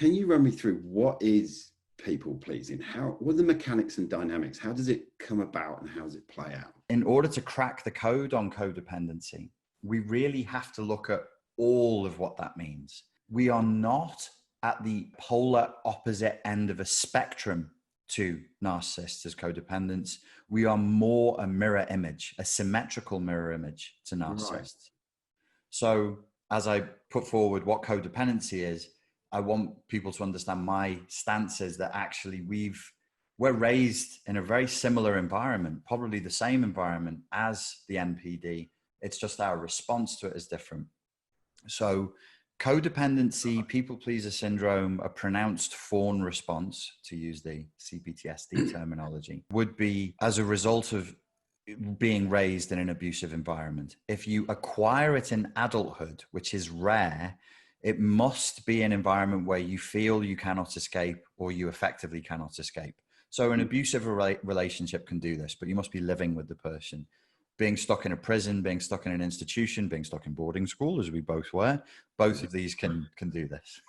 Can you run me through what is people pleasing? What are the mechanics and dynamics? How does it come about and how does it play out? In order to crack the code on codependency, we really have to look at all of what that means. We are not at the polar opposite end of a spectrum to narcissists as codependents. We are more a mirror image, a symmetrical mirror image to narcissists. Right. So as I put forward what codependency is, I want people to understand my stance is that actually we're raised in a very similar environment, probably the same environment as the NPD. It's just our response to it is different. So codependency, people pleaser syndrome, a pronounced fawn response, to use the CPTSD terminology, would be as a result of being raised in an abusive environment. If you acquire it in adulthood, which is rare, it must be an environment where you feel you cannot escape or you effectively cannot escape. So an abusive relationship can do this, but you must be living with the person. Being stuck in a prison, being stuck in an institution, being stuck in boarding school, as we both were, both of these can do this.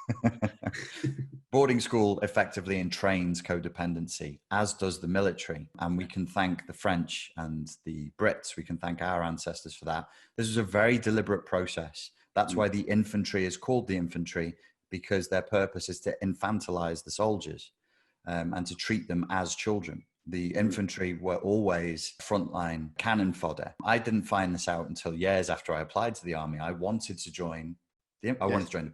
Boarding school effectively entrains codependency, as does the military. And we can thank the French and the Brits. We can thank our ancestors for that. This is a very deliberate process. That's why the infantry is called the infantry, because their purpose is to infantilize the soldiers and to treat them as children. The infantry were always frontline cannon fodder. I didn't find this out until years after I applied to the army. I wanted to join the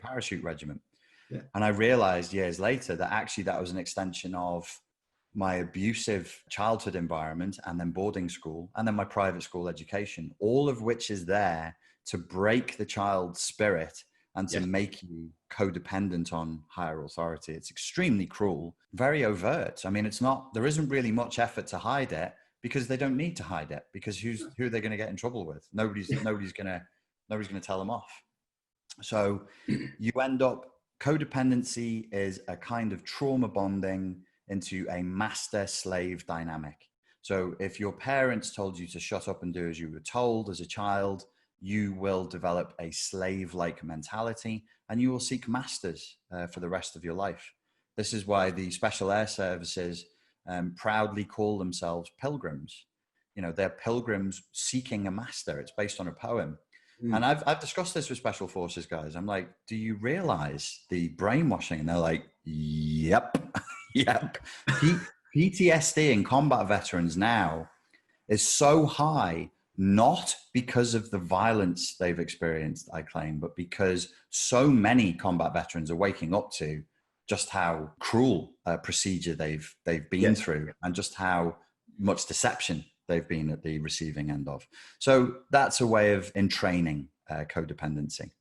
parachute regiment. Yeah. And I realized years later that actually that was an extension of my abusive childhood environment and then boarding school and then my private school education, all of which is there to break the child's spirit and to make you codependent on higher authority. It's extremely cruel, very overt. I mean, there isn't really much effort to hide it because they don't need to hide it, because who are they going to get in trouble with? Nobody's going to tell them off. So you end up, codependency is a kind of trauma bonding into a master-slave dynamic. So if your parents told you to shut up and do as you were told as a child, you will develop a slave-like mentality and you will seek masters for the rest of your life. This is why the Special Air Services proudly call themselves pilgrims. You know, they're pilgrims seeking a master. It's based on a poem. And I've discussed this with Special Forces guys. I'm like, do you realize the brainwashing? And they're like, yep, yep. PTSD in combat veterans now is so high, not because of the violence they've experienced, I claim, but because so many combat veterans are waking up to just how cruel a procedure they've been through and just how much deception they've been at the receiving end of. So that's a way of entraining codependency.